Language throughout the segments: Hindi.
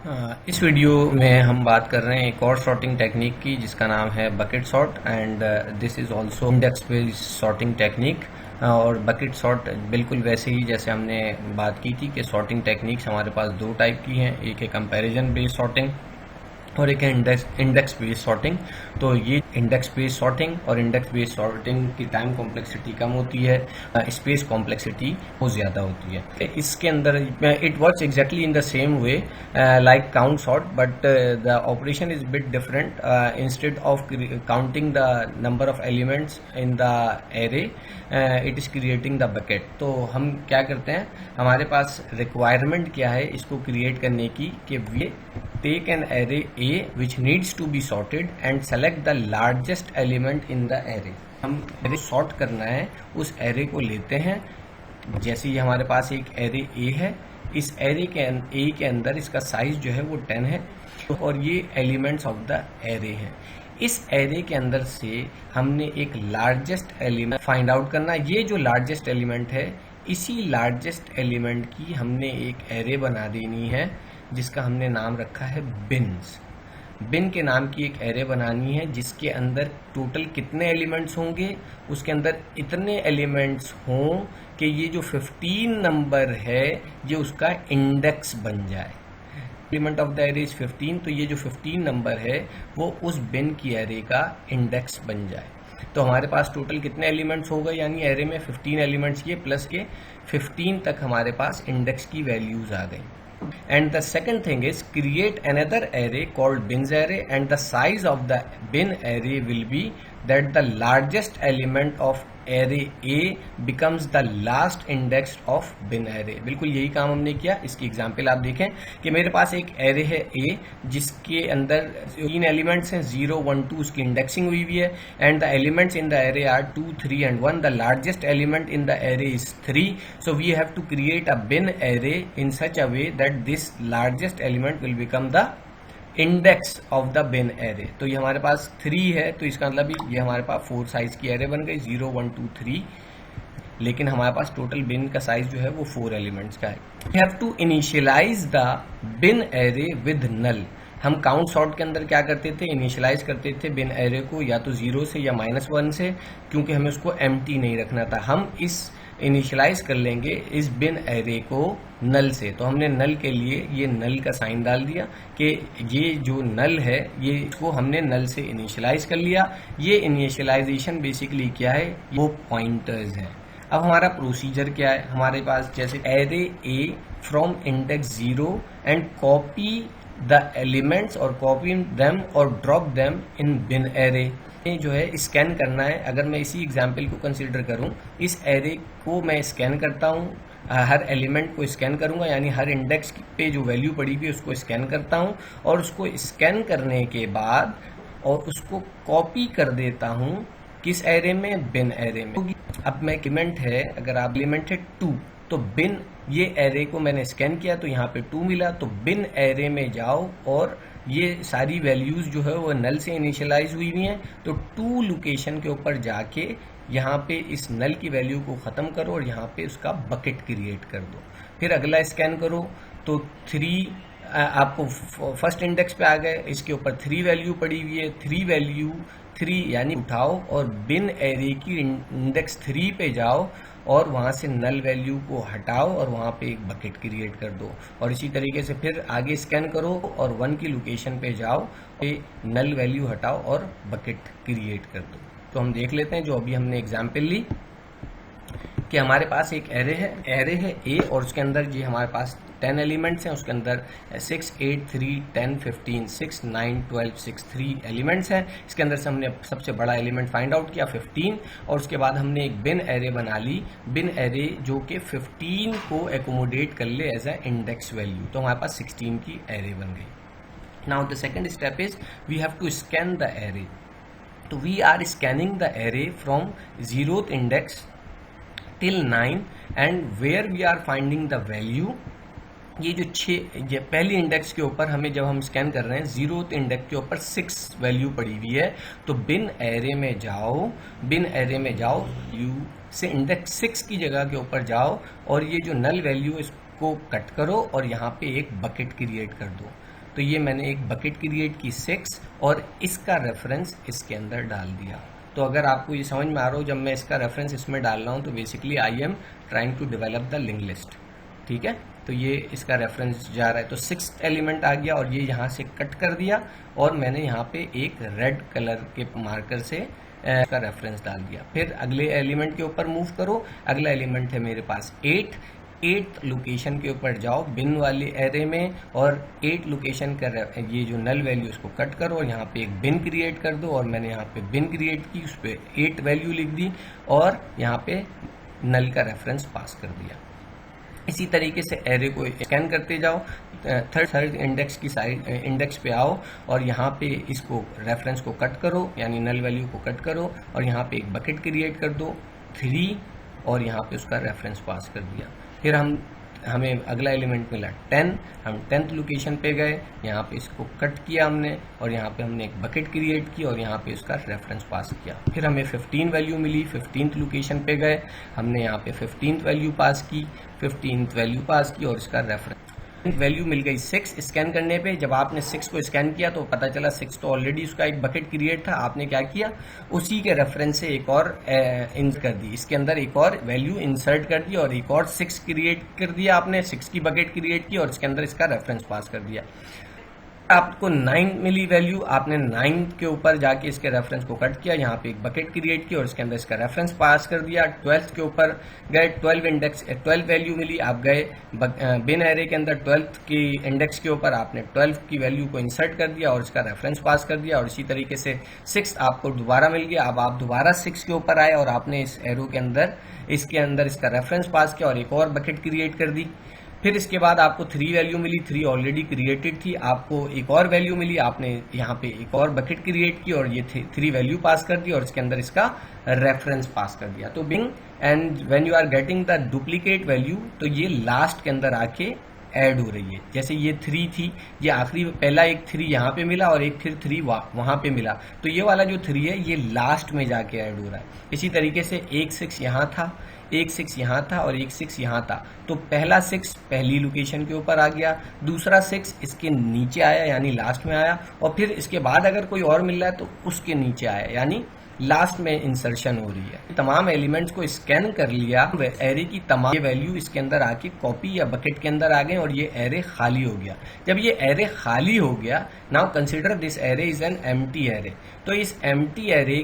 इस वीडियो में हम बात कर रहे हैं एक और सॉर्टिंग टेक्निक की जिसका नाम है bucket sort and this is also index based sorting technique. और बकेट सॉर्ट बिल्कुल वैसे ही जैसे हमने बात की थी कि सॉर्टिंग टेक्निक्स हमारे पास दो टाइप की हैं, एक है कंपैरिजन बेस्ड सॉर्टिंग और एक है इंडेक्स बेस्ड सॉर्टिंग। तो ये इंडेक्स बेस्ड सॉर्टिंग और इंडेक्स बेस्ड सॉर्टिंग की टाइम कॉम्प्लेक्सिटी कम होती है, स्पेस कॉम्प्लेक्सिटी बहुत ज़्यादा होती है। इसके अंदर it works exactly in the same way like count sort, but the operation is bit different. Instead of counting the number of elements in the array, it is creating the bucket. तो हम क्या करते हैं, हमारे पास रिक्वायरमेंट क्या है इसको क्रिएट करने की कि we take an array A which needs to be sorted and select the largest element in the array। हम array सॉर्ट करना है, उस array को लेते हैं। जैसे ये हमारे पास एक array A है, इस array के A के अंदर इसका साइज जो है वो 10 है और ये एलिमेंट्स ऑफ द array हैं। इस एरे के अंदर से हमने एक लार्जेस्ट एलिमेंट फाइंड आउट करना। ये जो लार्जेस्ट एलिमेंट है, इसी लार्जेस्ट एलिमेंट की हमने एक एरे बना देनी है जिसका हमने नाम रखा है बिन्स। बिन के नाम की एक एरे बनानी है जिसके अंदर टोटल कितने एलिमेंट्स होंगे, उसके अंदर इतने एलिमेंट्स हों कि ये जो 15 नंबर है ये उसका इंडेक्स बन जाए। Element of the array is 15, तो ये जो 15 नंबर है वो उस बिन की एरे का इंडेक्स बन जाए। तो हमारे पास टोटल कितने एलिमेंट्स हो गए, यानी एरे में 15 एलिमेंट्स ये प्लस के 15 तक हमारे पास इंडेक्स की वैल्यूज आ गई। And the second thing is create another array called bins array, and the size of the bin array will be that the largest element of array A becomes the last index of bin array। बिल्कुल यही काम हमने किया। इसकी एग्जांपल आप देखें कि मेरे पास एक एरे है A जिसके अंदर 3 एलिमेंट्स हैं, 0 1 2 उसकी इंडेक्सिंग हुई हुई है, and the elements in the array are 2 3 and 1। The largest element in the array is 3, so we have to create a bin array in such a way that this largest element will become the index of the bin array. तो ये हमारे पास 3 है, तो इसका मतलब ये हमारे पास 4 साइज की एरे बन गई, 0 1 2 3। लेकिन हमारे पास टोटल बिन का साइज जो है वो 4 एलिमेंट्स का है। We have to initialise the bin array with null. हम काउंट सॉर्ट के अंदर क्या करते थे, इनिशियलाइज करते थे बिन एरे को या तो 0 से या -1 से, क्योंकि हमें उसको एम्प्टी नहीं रखना था। हम इस इनिशियलाइज कर लेंगे इस बिन एरे को नल से। तो हमने नल के लिए ये नल का साइन डाल दिया कि ये जो नल है ये इसको हमने नल से इनिशियलाइज कर लिया। ये इनिशियलाइजेशन बेसिकली क्या है, वो पॉइंटर्स है। अब हमारा प्रोसीजर क्या है, हमारे पास जैसे array A from index 0 and copy the elements और कॉपी देम और drop them in bin array. जो है स्कैन करना है। अगर मैं इसी एग्जाम्पल को कंसीडर करूं, इस एरे को मैं स्कैन करता हूं, हर एलिमेंट को स्कैन करूंगा, यानी हर इंडेक्स पे जो वैल्यू पड़ी हुई है उसको स्कैन करता हूं और उसको स्कैन करने के बाद और उसको कॉपी कर देता हूं किस एरे में, बिन एरे में। अब मैं एलिमेंट है, अगर आप एलिमेंट है 2, तो बिन ये एरे को मैंने स्कैन किया तो यहाँ पे 2 मिला, तो बिन एरे में जाओ और ये सारी वैल्यूज जो है वो नल से इनिशियलाइज हुई हुई हैं। तो 2 लोकेशन के ऊपर जाके यहाँ पे इस नल की वैल्यू को ख़त्म करो और यहाँ पे उसका बकेट क्रिएट कर दो। फिर अगला स्कैन करो तो 3 आपको फर्स्ट इंडेक्स पे आ गए, इसके ऊपर 3 वैल्यू पड़ी हुई है, 3 वैल्यू 3 यानी उठाओ और बिन एरे की इंडेक्स 3 पे जाओ और वहाँ से नल वैल्यू को हटाओ और वहाँ पे एक बकेट क्रिएट कर दो। और इसी तरीके से फिर आगे स्कैन करो और 1 की लोकेशन पे जाओ, नल वैल्यू हटाओ और बकेट क्रिएट कर दो। तो हम देख लेते हैं जो अभी हमने एग्जाम्पल ली कि हमारे पास एक एरे है ए और उसके अंदर ये हमारे पास 10 एलिमेंट्स हैं। उसके अंदर 6 8 3 10 15 6 9 12 6 3 एलिमेंट्स हैं। इसके अंदर से हमने सबसे बड़ा एलिमेंट फाइंड आउट किया 15 और उसके बाद हमने एक बिन एरे बना ली, बिन एरे जो कि 15 को एकोमोडेट कर ले एज ए इंडेक्स वैल्यू। तो हमारे पास 16 की एरे बन गई। Now the second step is we have to scan the array. तो we are scanning the array from 0th index till 9 and where we are finding the value। ये जो ये पहली इंडेक्स के ऊपर हमें जब हम स्कैन कर रहे हैं 0th इंडेक्स के ऊपर 6 वैल्यू पड़ी हुई है, तो बिन एरे में जाओ, बिन एरे में जाओ यू से इंडेक्स 6 की जगह के ऊपर जाओ और ये जो नल वैल्यू इसको कट करो और यहाँ पे एक बकेट क्रिएट कर दो। तो ये मैंने एक बकेट क्रिएट की 6 और इसका रेफरेंस इसके अंदर डाल दिया। तो अगर आपको ये समझ में आ रहा हो, जब मैं इसका रेफरेंस इसमें डाल रहा हूँ तो basically I am trying to develop the link list. ठीक है, तो ये इसका रेफरेंस जा रहा है। तो 6th एलिमेंट आ गया और ये यहाँ से कट कर दिया और मैंने यहाँ पे एक रेड कलर के मार्कर से का रेफरेंस डाल दिया। फिर अगले एलिमेंट के ऊपर मूव करो। अगला एलिमेंट है मेरे पास 8th लोकेशन के ऊपर जाओ बिन वाले एरे में और 8 लोकेशन का ये जो नल वैल्यू उसको कट करो और यहाँ पे एक बिन क्रिएट कर दो। और मैंने यहाँ पे बिन क्रिएट की, उस पर 8 वैल्यू लिख दी और यहाँ पे नल का रेफरेंस पास कर दिया। इसी तरीके से एरे को स्कैन करते जाओ, थर्ड इंडेक्स की साइड इंडेक्स पे आओ और यहाँ पे इसको रेफरेंस को कट करो, यानी नल वैल्यू को कट करो और यहाँ पे एक बकेट क्रिएट कर दो 3 और यहाँ पे उसका रेफरेंस पास कर दिया। फिर हमें अगला एलिमेंट मिला 10, हम 10th लोकेशन पे गए, यहाँ पे इसको कट किया हमने और यहाँ पे हमने एक बकेट क्रिएट की और यहाँ पे उसका रेफरेंस पास किया। फिर हमें 15 वैल्यू मिली, 15th लोकेशन पे गए, हमने यहाँ पे 15th वैल्यू पास की, 15th वैल्यू पास की और इसका रेफरेंस वैल्यू मिल गई 6 स्कैन करने पे। जब आपने 6 को स्कैन किया तो पता चला 6 तो ऑलरेडी उसका एक बकेट क्रिएट था। आपने क्या किया, उसी के रेफरेंस से एक और इंसर्ट कर दी, इसके अंदर एक और वैल्यू इंसर्ट कर दी और एक और 6 क्रिएट कर दिया आपने, 6 की बकेट क्रिएट की और इसके अंदर इसका रेफरेंस पास कर दिया। आपको 9 मिली वैल्यू, आपने 9 के ऊपर जाके इसके रेफरेंस को कट किया, यहाँ पे एक बकेट क्रिएट की और इसके अंदर इसका रेफरेंस पास कर दिया। 12th के ऊपर गए, 12 वैल्यू मिली, आप गए बिन एरे के अंदर 12th की इंडेक्स के ऊपर आपने 12 की वैल्यू को इंसर्ट कर दिया और इसका रेफरेंस पास कर दिया। और इसी तरीके से 6 आपको दोबारा मिल गया। अब आप दोबारा 6 के ऊपर आए और आपने इस एरो के अंदर इसके अंदर इसका रेफरेंस पास किया और एक और बकेट क्रिएट कर दी। फिर इसके बाद आपको 3 वैल्यू मिली, 3 ऑलरेडी क्रिएटेड थी, आपको एक और वैल्यू मिली, आपने यहाँ पे एक और बकेट क्रिएट की और ये 3 वैल्यू पास कर दी और इसके अंदर इसका रेफरेंस पास कर दिया। तो बिंग and when you are getting the duplicate value, तो ये लास्ट के अंदर आके ऐड हो रही है। जैसे ये 3 थी, ये आखिरी पहला एक 3 यहाँ पे मिला और एक फिर 3 वहां पे मिला, तो ये वाला जो 3 है ये लास्ट में जाके ऐड हो रहा है। इसी तरीके से एक 6 यहाँ था, एक 6 यहाँ था और एक 6 यहाँ था, तो पहला 6 पहली लोकेशन के ऊपर आ गया, दूसरा 6 इसके नीचे आया यानी लास्ट में आया और फिर इसके बाद अगर कोई और मिल रहा है तो उसके नीचे आया यानी लास्ट में इंसर्शन हो रही है। तमाम एलिमेंट्स को स्कैन कर लिया, एरे की तमाम वैल्यू इसके अंदर आके कॉपी या बकेट के अंदर आ गए और ये एरे खाली हो गया। जब ये एरे खाली हो गया, now consider this array is an empty array. तो इस एम्प्टी एरे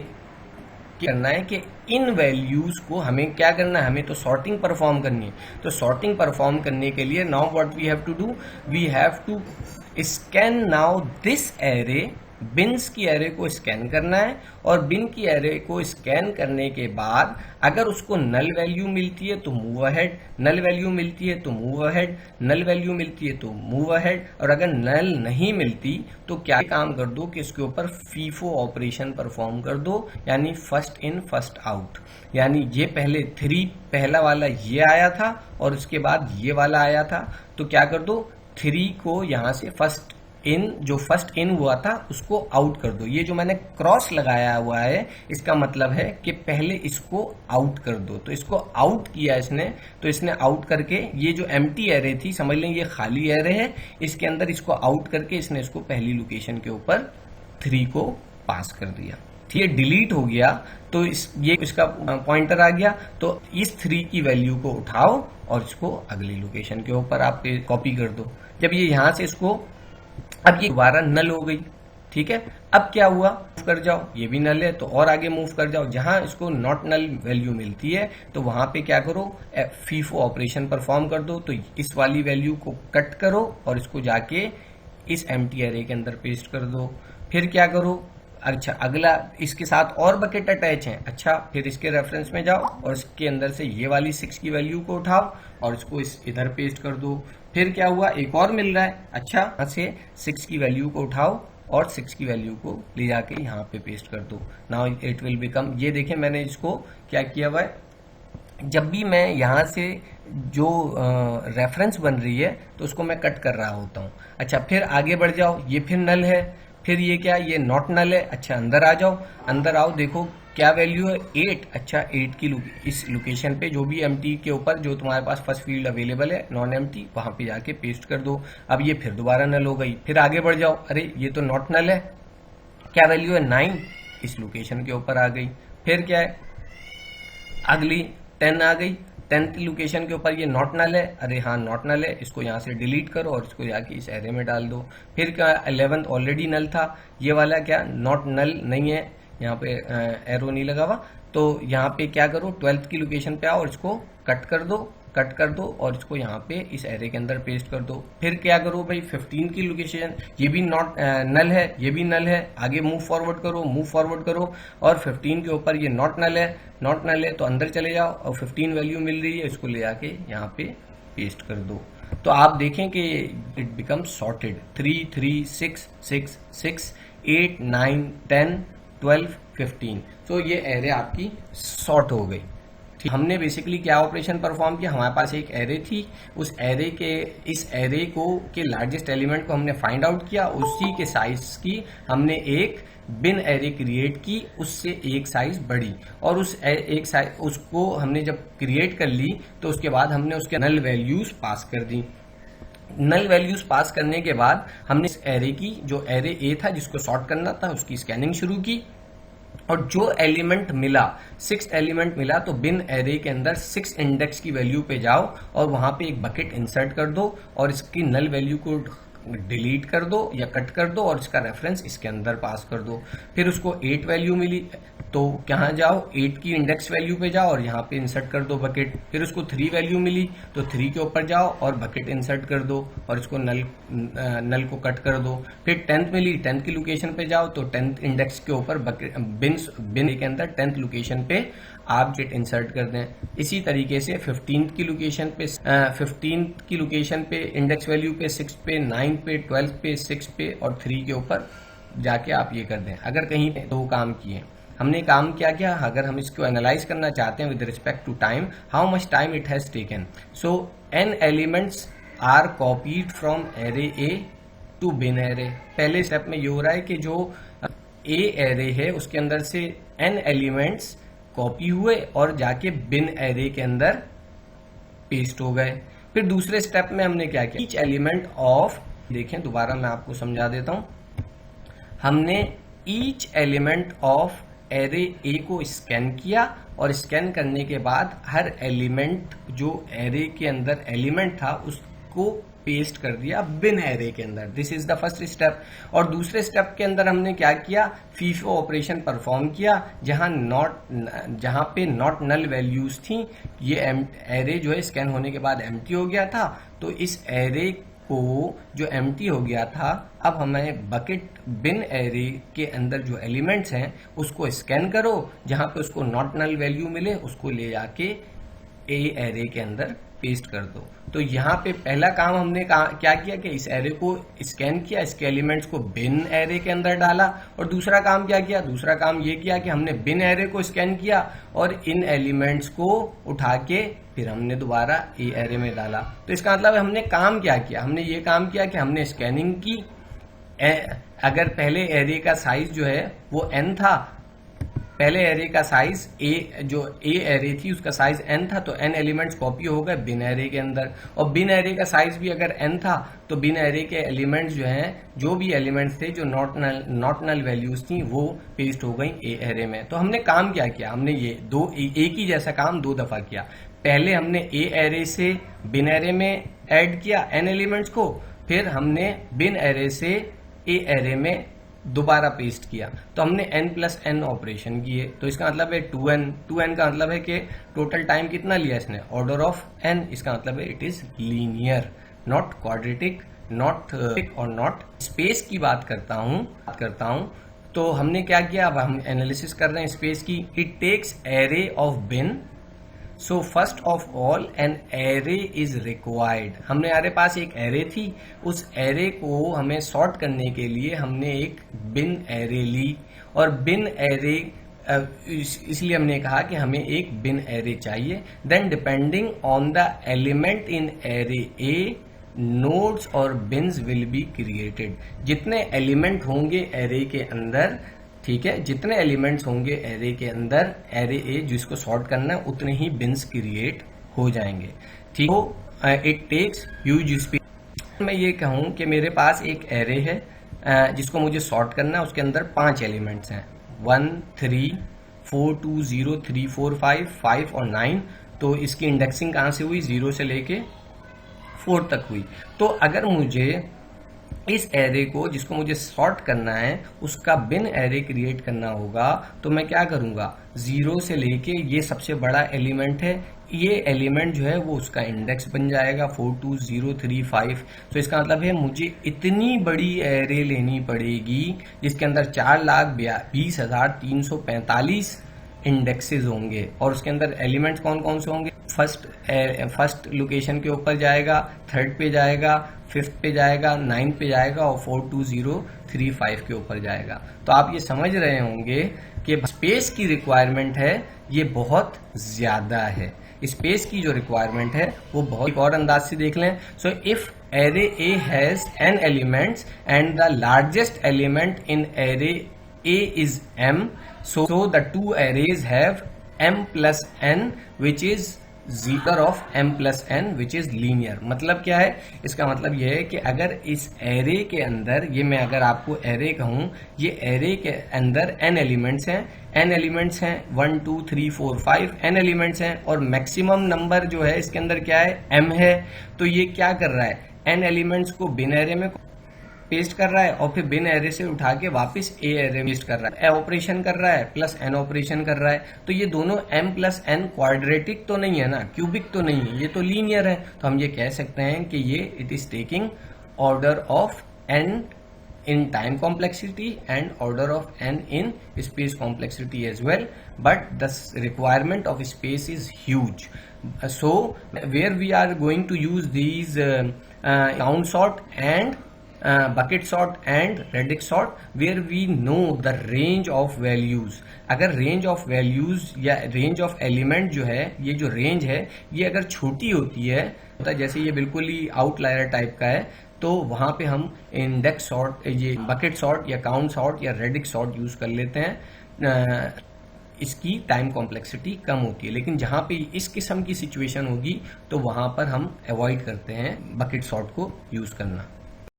करना है कि इन वैल्यूज को हमें क्या करना है, हमें तो सॉर्टिंग परफॉर्म करनी है। तो सॉर्टिंग परफॉर्म करने के लिए now what we have to do, we have to scan now this array, bins की एरे को स्कैन करना है और बिन की एरे को स्कैन करने के बाद अगर उसको नल वैल्यू मिलती है तो मूव अहेड, नल वैल्यू मिलती है तो मूव अहेड, नल वैल्यू मिलती है तो मूव अहेड, और अगर नल नहीं मिलती तो क्या काम कर दो कि इसके ऊपर फीफो ऑपरेशन परफॉर्म कर दो, यानी फर्स्ट इन फर्स्ट आउट। यानी ये पहले 3 पहला वाला ये आया था और उसके बाद ये वाला आया था, तो क्या कर दो 3 को यहां से फर्स्ट इन, जो फर्स्ट इन हुआ था उसको आउट कर दो। ये जो मैंने क्रॉस लगाया हुआ है इसका मतलब है कि पहले इसको आउट कर दो। तो इसको आउट किया इसने, तो इसने आउट करके ये जो एम्प्टी एरे थी, समझ लें ये खाली एरे है, इसके अंदर इसको आउट करके इसने इसको पहली लोकेशन के ऊपर 3 को पास कर दिया। ये डिलीट हो गया तो ये इसका पॉइंटर आ गया, तो इस 3 की वैल्यू को उठाओ और इसको अगली लोकेशन के ऊपर आप कॉपी कर दो। जब ये यहां से इसको, अब ये दोबारा नल हो गई, ठीक है। अब क्या हुआ, मूव कर जाओ, ये भी नल है तो और आगे मूव कर जाओ, जहां इसको नॉट नल वैल्यू मिलती है तो वहां पे क्या करो, फीफो ऑपरेशन परफॉर्म कर दो। तो इस वाली वैल्यू को कट करो और इसको जाके इस एम्प्टी एरे के अंदर पेस्ट कर दो। फिर क्या करो, अच्छा अगला इसके साथ और बकेट अटैच है, अच्छा फिर इसके रेफरेंस में जाओ और इसके अंदर से ये वाली 6 की वैल्यू को उठाओ और इसको इधर पेस्ट कर दो। फिर क्या हुआ, एक और मिल रहा है, अच्छा यहाँ से 6 की वैल्यू को उठाओ और 6 की वैल्यू को ले जाके यहाँ पे पेस्ट कर दो। नाउ इट विल बिकम, ये देखें मैंने इसको क्या किया हुआ है, जब भी मैं यहाँ से जो रेफरेंस बन रही है तो उसको मैं कट कर रहा होता हूँ। अच्छा फिर आगे बढ़ जाओ, ये फिर नल है, फिर ये क्या, ये नॉट नल है, अच्छा अंदर आ जाओ, अंदर आओ, देखो क्या वैल्यू है 8। अच्छा 8 की इस लोकेशन पे जो भी एम्प्टी के ऊपर जो तुम्हारे पास फर्स्ट फील्ड अवेलेबल है नॉन एम्प्टी वहां पे जाके पेस्ट कर दो। अब ये फिर दोबारा नल हो गई, फिर आगे बढ़ जाओ, अरे ये तो नॉट नल है, क्या वैल्यू है 9, इस लोकेशन के ऊपर आ गई। फिर क्या है अगली 10 आ गई, 10th लोकेशन के ऊपर ये नॉट नल है, अरे हाँ नॉट नल है, इसको यहाँ से डिलीट करो और इसको जाके इस एरे में डाल दो। फिर क्या 11th ऑलरेडी नल था, ये वाला क्या नॉट नल नहीं है, यहाँ पे एरो नहीं लगा हुआ, तो यहाँ पे क्या करो 12th की लोकेशन पे आओ और इसको कट कर दो और इसको यहाँ पे इस एरे के अंदर पेस्ट कर दो। फिर क्या करो भाई 15 की लोकेशन, ये भी नॉट नल है, ये भी नल है, आगे मूव फॉरवर्ड करो और 15 के ऊपर ये नॉट नल है तो अंदर चले जाओ और 15 वैल्यू मिल रही है, इसको ले आके यहाँ पे पेस्ट कर दो। तो आप देखें कि इट बिकम्स सॉर्टेड 3 3 6 6 6 8 9 10 12 15। तो ये एरे आपकी सॉर्ट हो गई। हमने बेसिकली क्या ऑपरेशन परफॉर्म किया, हमारे पास एक एरे थी, उस एरे के इस एरे को के लार्जेस्ट एलिमेंट को हमने फाइंड आउट किया, उसी के साइज की हमने एक बिन एरे क्रिएट की, उससे एक साइज बढ़ी और उस एक साइज उसको हमने जब क्रिएट कर ली तो उसके बाद हमने उसके नल वैल्यूज पास कर दी। नल वैल्यूज पास करने के बाद हमने इस एरे की जो एरे ए था जिसको सॉर्ट करना था उसकी स्कैनिंग शुरू की और जो एलिमेंट मिला 6 एलिमेंट मिला तो बिन एरे के अंदर 6 इंडेक्स की वैल्यू पे जाओ और वहां पे एक बकेट इंसर्ट कर दो और इसकी नल वैल्यू को डिलीट कर दो या कट कर दो और इसका रेफरेंस इसके अंदर पास कर दो। फिर उसको 8 वैल्यू मिली तो कहाँ जाओ 8 की इंडेक्स वैल्यू पे जाओ और यहाँ पे इंसर्ट कर दो बकेट। फिर उसको 3 वैल्यू मिली तो 3 के ऊपर जाओ और बकेट इंसर्ट कर दो और इसको नल को कट कर दो। फिर 10th मिली, 10th की लोकेशन पे जाओ तो 10th इंडेक्स के ऊपर बिन के अंदर 10th लोकेशन पे ऑब्जेक्ट इंसर्ट कर दें। इसी तरीके से 15th की लोकेशन पे इंडेक्स वैल्यू पे 6 पे 9 पे 12 पे 6 पे और 3 के ऊपर जाके आप ये कर दें। अगर कहीं पे 2 काम किए, हमने काम क्या किया, अगर हम इसको एनालाइज करना चाहते हैं with respect to time, how much time it has taken. So n elements are copied from array A to bin array. पहले स्टेप में ये हो रहा है कि जो ए एरे है उसके अंदर से n एलिमेंट्स कॉपी हुए और जाके बिन एरे के अंदर पेस्ट हो गए। फिर दूसरे स्टेप में हमने क्या किया, ईच एलिमेंट ऑफ, देखें दोबारा मैं आपको समझा देता हूं, हमने each element of array A को स्कैन किया और स्कैन करने के बाद हर एलिमेंट जो एरे के अंदर एलिमेंट था उसको पेस्ट कर दिया बिन एरे के अंदर। This is the first step. और दूसरे स्टेप के अंदर हमने क्या किया, फीफो ऑपरेशन परफॉर्म किया, जहां पे नॉट नल वैल्यूज थी, ये एरे जो है स्कैन होने के बाद एम्प्टी हो गया था, तो इस एरे को जो एम्प्टी हो गया था अब हमें बकेट बिन एरे के अंदर जो एलिमेंट्स हैं उसको स्कैन करो, जहां पे उसको नॉट नल वैल्यू मिले उसको ले जाके ए एरे के अंदर पेस्ट कर दो। तो यहाँ पे पहला काम हमने क्या किया कि इस एरे को स्कैन किया, इसके एलिमेंट्स को बिन एरे के अंदर डाला। और दूसरा काम क्या किया, दूसरा काम ये किया कि हमने बिन एरे को स्कैन किया और इन एलिमेंट्स को उठा के फिर हमने दोबारा ए एरे में डाला। तो इसका मतलब हमने काम क्या किया, हमने ये काम किया कि हमने स्कैनिंग की। अगर पहले एरे का साइज जो है वो n था, पहले एरे का साइज जो ए एरे थी उसका साइज n था, तो n एलिमेंट्स कॉपी हो गए बिन एरे के अंदर। और बिन एरे का साइज भी अगर n था तो बिन एरे के एलिमेंट्स जो हैं, जो भी एलिमेंट्स थे जो नॉट नल वैल्यूज थी वो पेस्ट हो गई ए एरे में। तो हमने काम क्या किया, हमने ये एक ही जैसा काम 2 दफा किया। पहले हमने ए एरे से बिन एरे में ऐड किया n एलिमेंट्स को, फिर हमने बिन एरे से ए एरे में दोबारा पेस्ट किया। तो हमने n+n ऑपरेशन किए। तो इसका मतलब है 2n का मतलब है कि टोटल टाइम कितना लिया इसने, ऑर्डर ऑफ n। इसका मतलब है it is linear, not quadratic, not और नॉट। स्पेस की बात करता हूं तो हमने क्या किया, अब हम एनालिसिस कर रहे हैं स्पेस की। It takes array of bin, so first of all an array is required. हमारे पास एक एरे थी, उस एरे को हमें सॉर्ट करने के लिए हमने एक बिन एरे ली और बिन एरे इसलिए हमने कहा कि हमें एक बिन एरे चाहिए। Then depending on the element in array A, nodes और बिन्स विल बी क्रिएटेड। जितने एलिमेंट होंगे एरे के अंदर ठीक है, जितने एलिमेंट्स होंगे एरे के अंदर, एरे ए जिसको सॉर्ट करना है, उतने ही बिन्स क्रिएट हो जाएंगे। ठीक, तो इट टेक्स ह्यूज स्पेस। मैं ये कहूं कि मेरे पास एक एरे है जिसको मुझे सॉर्ट करना है, उसके अंदर 5 एलिमेंट्स हैं, 1 3 4 2 0 3 4 5 और 9। तो इसकी इंडेक्सिंग कहाँ से हुई, 0 से लेके 4 तक हुई। तो अगर मुझे इस एरे को जिसको मुझे सॉर्ट करना है उसका बिन एरे क्रिएट करना होगा, तो मैं क्या करूंगा, 0 से लेके ये सबसे बड़ा एलिमेंट है, ये एलिमेंट जो है वो उसका इंडेक्स बन जाएगा 4 2 0 3 5। तो इसका मतलब है मुझे इतनी बड़ी एरे लेनी पड़ेगी जिसके अंदर 4,20,345 इंडेक्सेस होंगे, और उसके अंदर एलिमेंट्स कौन कौन से होंगे, फर्स्ट लोकेशन के ऊपर जाएगा, थर्ड पे जाएगा, फिफ्थ पे जाएगा, 9 पे जाएगा और 42035 के ऊपर जाएगा। तो आप ये समझ रहे होंगे कि स्पेस की रिक्वायरमेंट है ये बहुत ज्यादा है। स्पेस की जो रिक्वायरमेंट है वो बहुत, एक और अंदाज से देख लें। So if array A has n elements and the largest element in array A is m, so the two arrays have m plus n which is zeta of m plus n which is linear। मतलब क्या है, इसका मतलब यह है कि अगर इस एरे के अंदर, ये मैं अगर आपको एरे कहूं, ये एरे के अंदर n एलिमेंट्स हैं, n एलिमेंट्स हैं 1 2 3 4 5 n एलिमेंट्स हैं, और मैक्सिमम नंबर जो है इसके अंदर क्या है, m है। तो ये क्या कर रहा है, n एलिमेंट्स को बिन एरे में पेस्ट कर रहा है और फिर बिन एरे से उठा के वापस ए एरे में पेस्ट कर रहा है, ए ऑपरेशन कर रहा है प्लस एन ऑपरेशन कर रहा है। तो ये दोनों m प्लस n क्वाड्रेटिक तो नहीं है ना, क्यूबिक तो नहीं है, ये तो लीनियर है। तो हम ये कह सकते हैं कि ये it is taking order of n in time complexity and order of n in space complexity as well, but the requirement of space is huge. So where we are going to use these count sort and bucket sort and radix sort, where we know the range of values। अगर range of values या range of element जो है, ये जो range है ये अगर छोटी होती है, जैसे ये बिल्कुल ही आउटलायर टाइप का है, तो वहां पे हम इंडेक्स सॉर्ट, ये बकेट सॉर्ट या काउंट सॉर्ट या रेडिक्स सॉर्ट यूज कर लेते हैं। इसकी टाइम कॉम्प्लेक्सिटी कम होती है। लेकिन जहां पे इस किस्म की सिचुएशन होगी तो वहां पर हम अवॉइड करते हैं बकेट सॉर्ट को यूज करना।